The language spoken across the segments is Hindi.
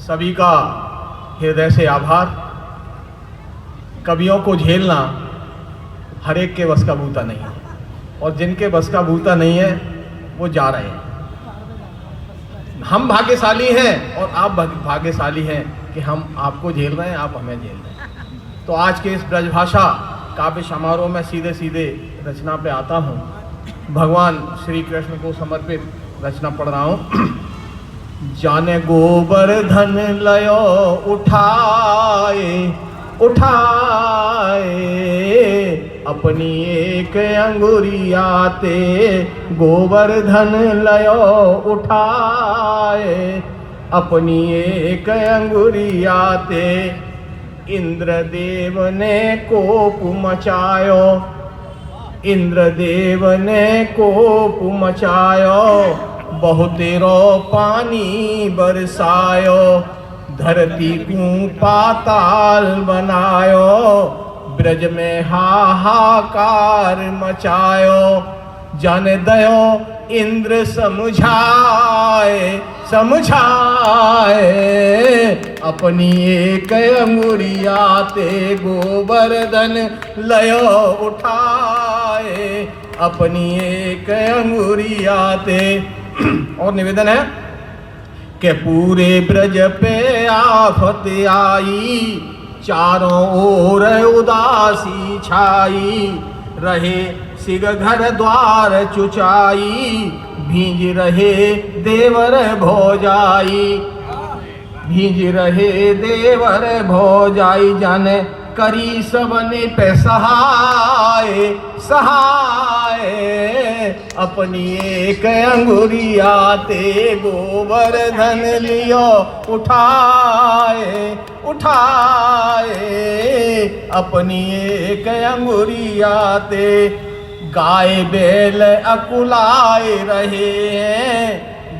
सभी का हृदय से आभार। कवियों को झेलना हर एक के बस का बूता नहीं है, और जिनके बस का बूता नहीं है वो जा रहे हैं। हम भाग्यशाली हैं और आप भाग्यशाली हैं कि हम आपको झेल रहे हैं, आप हमें झेल रहे हैं। तो आज के इस ब्रजभाषा काव्य समारोह में सीधे सीधे रचना पे आता हूँ। भगवान श्री कृष्ण को समर्पित रचना पढ़ रहा हूँ। जाने गोवर्धन लयो उठाए उठाए, अपनी एक अंगुरियाते गोवर्धन लयो उठाए, अपनी एक अंगुरियाते। इंद्रदेव ने कोप मचायो, इंद्रदेव ने कोप मचायो, बहुतेरो पानी बरसायो, धरती को पाताल बनायो, ब्रज में हाहाकार मचायो। जन दयो इंद्र समझाए समझाए, अपनी एक अंगुरियाते गोवर्धन लयो उठाए, अपनी एक अंगुरियाते। और निवेदन है कि पूरे ब्रज पे आफत आई, चारों ओर उदासी छाई, रहे सिग घर द्वार चुचाई, भींज रहे देवर भोजाई, भींज रहे देवर भोजाई। जाने करी सबने पे सहाय सहाय, अपनी एक अंगुरियाते गोवर्धन लियो उठाए उठाए, अपनी एक अंगुरियाते। गाय बैल अकुलाए रहे हैं,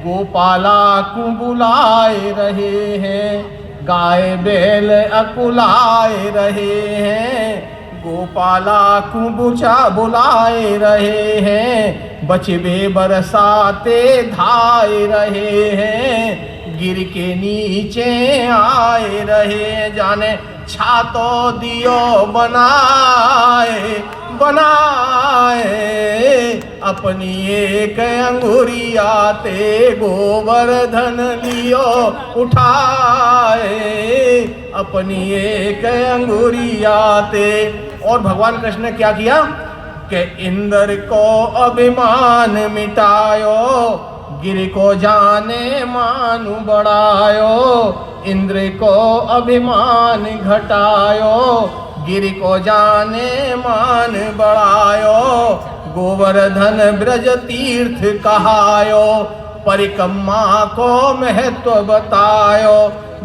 गोपाला को बुलाए रहे हैं, गाय बैल अकुलाए रहे हैं, गोपाला को बुलाए रहे हैं, बचबे बरसाते धाए रहे हैं, गिर के नीचे आए रहे। जाने छातो दियो बनाए बनाए, अपनी एक अंगुरियाते गोवर्धन लियो उठाए, अपनी एक अंगुरियाते। और भगवान कृष्ण ने क्या किया कि इंद्र को अभिमान मिटायो, गिर को जाने मानु बढ़ायो, इंद्र को अभिमान घटायो, गिर को जाने मान बढ़ायो, गोवर्धन ब्रज तीर्थ कहायो, परिक्रमा को महत्व बतायो।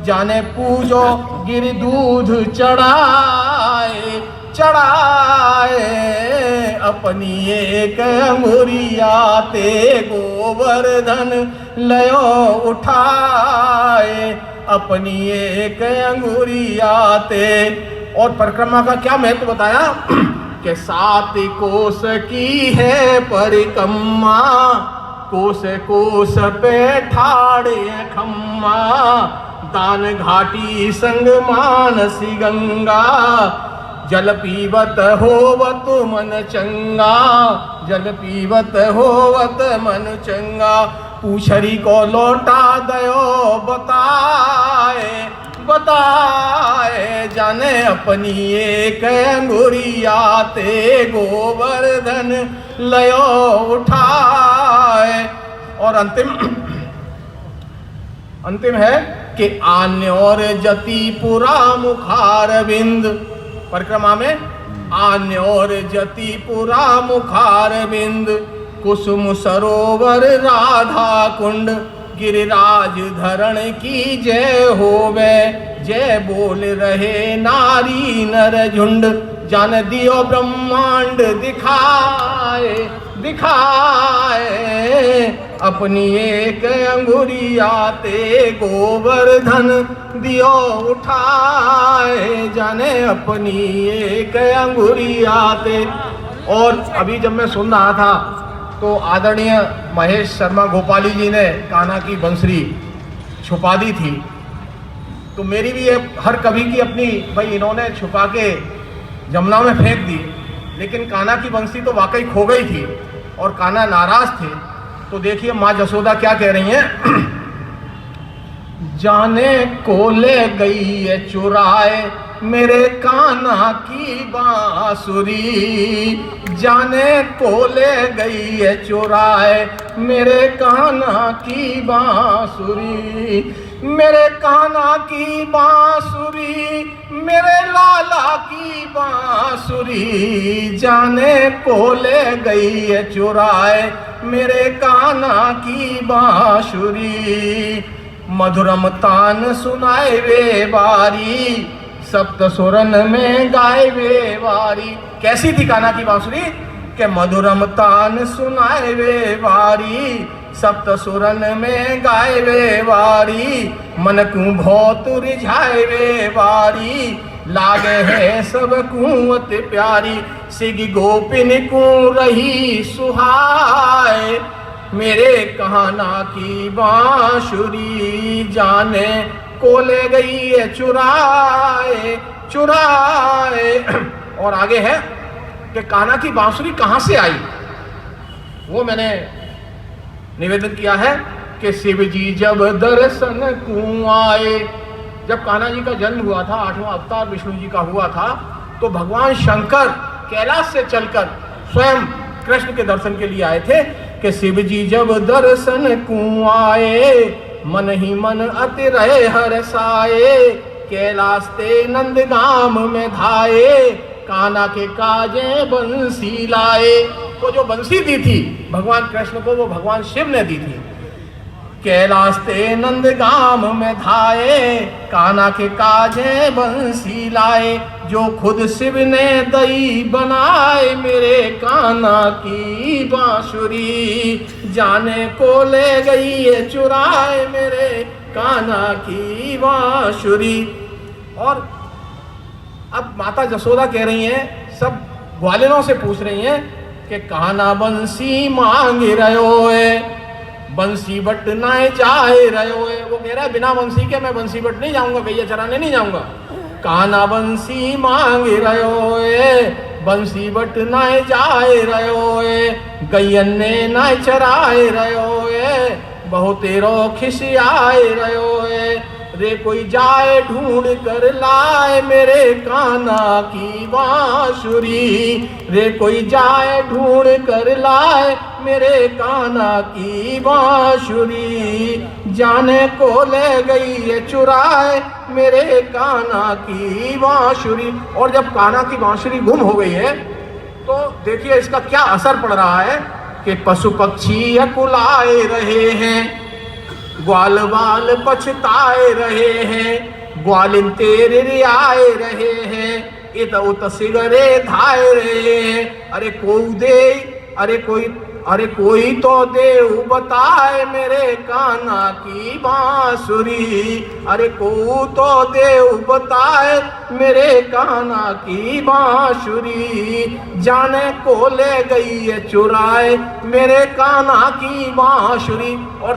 जाने पूजो गिर दूध चढ़ाए चढ़ाए, अपनी एक अंगुरियाते गोवर्धन लयो उठाए, अपनी एक अंगुरियाते। और परिक्रमा का क्या महत्व बताया कि 7 कोस की है परिक्रमा, कोस कोस पे ठाड़े खम्मा, दान घाटी संग मानसी गंगा, जल पीवत होवत मन चंगा, जल पीवत होवत मन चंगा। पूछरी को लौटा दयो बताए बताए, जाने अपनी एक अंगुरियाते गोवर्धन लयो उठाए। और अंतिम है कि आन्योर जति पुरा मुखार बिंद। परिक्रमा में आन्योर जति पुरा मुखार बिंद, कुसुम सरोवर राधा कुंड, गिरिराज धरण की जय होवे, जय बोल रहे नारी नर झुंड। जान दियो ब्रह्मांड दिखाए दिखाए, अपनी एक अंगुरियाते गोवर्धन दियो उठाए, जाने अपनी एक अंगुरियाते। और अभी जब मैं सुन रहा था तो आदरणीय महेश शर्मा गोपाली जी ने कान्हा की बंसरी छुपा दी थी, तो मेरी भी ये हर कवि की अपनी, भाई इन्होंने छुपा के जमुना में फेंक दी, लेकिन कान्हा की बंसी तो वाकई खो गई थी और कान्हा नाराज थे। तो देखिए माँ जसोदा क्या कह रही हैं। जाने को ले गई है चुराए मेरे कान्हा की बांसुरी, जाने को ले गई है चुराए मेरे कान्हा की बांसुरी, मेरे कान्हा की बांसुरी, मेरे लाला की बांसुरी, जाने को ले गई है चुराए मेरे कान्हा की बांसुरी। मधुरम तान सुनाए वे बारी, सप्त सुरन में गाए वे बारी। कैसी थी कान्हा की बांसुरी के मधुरम तान सुनाए वे बारी, सप्त सुरन में गाए वे बारी, मन को बहुत रिझाए वे बारी, लागे है सब कुंवत प्यारी, सिग गोपिन को रही सुहाए मेरे कान्हा की बांसुरी, जाने को ले गई है चुराए चुराए। और आगे है कि कान्हा की बांसुरी कहाँ से आई, वो मैंने निवेदन किया है कि शिव जी जब दर्शन को आए, जब कान्हा जी का जन्म हुआ था, 8वां अवतार विष्णु जी का हुआ था, तो भगवान शंकर कैलाश से चलकर स्वयं कृष्ण के दर्शन के लिए आए थे कि शिव जी जब दर्शन को आए, मन ही मन अति रहे हर्षाए, कैलाश ते नंदगाम में धाये, कान्हा के काजे बंसी लाए। वो जो बंसी दी थी भगवान कृष्ण को, वो भगवान शिव ने दी थी। कैलाश ते नंदगाम में धाये, कान्हा के काजे बंसी लाए, जो खुद शिव ने दई बनाए मेरे कान्हा की बांसुरी, जाने को ले गई है चुराए मेरे कान्हा की बांसुरी। और अब माता जसोदा कह रही हैं, सब ग्वालिनों से पूछ रही हैं कि कान्हा बंसी मांग रहो है, बंसी बट ना जाए रहो है। वो कह रहा है बिना बंसी के मैं बंसी बट नहीं जाऊंगा, गैया चराने नहीं जाऊंगा। कान्हा बंसी मांग रहो है, बंसी बट ना जाए रहो है, गैयन ने ना चराए रहो है, बहुतेरो खिसियाए रहो है, रे कोई जाए ढूंढ कर लाए मेरे कान्हा की बांसुरी, रे कोई जाए ढूंढ कर लाए मेरे कान्हा की बांसुरी, जाने को ले गई है चुराए मेरे कान्हा की बांसुरी। और जब कान्हा की बांसुरी गुम हो गई है तो देखिए इसका क्या असर पड़ रहा है कि पशु पक्षी अकुलाए रहे हैं, ग्वाल बाल पछताए रहे हैं, ग्वालिन तेरे रियाए रहे हैं, इत उत सिगरे धाए रहे हैं, अरे कोई दे, अरे कोई तो देव बताए मेरे कान्हा की बांसुरी, अरे कोई तो देव बताए मेरे कान्हा की बांसुरी, जाने को ले गई है चुराए मेरे कान्हा की बांसुरी। और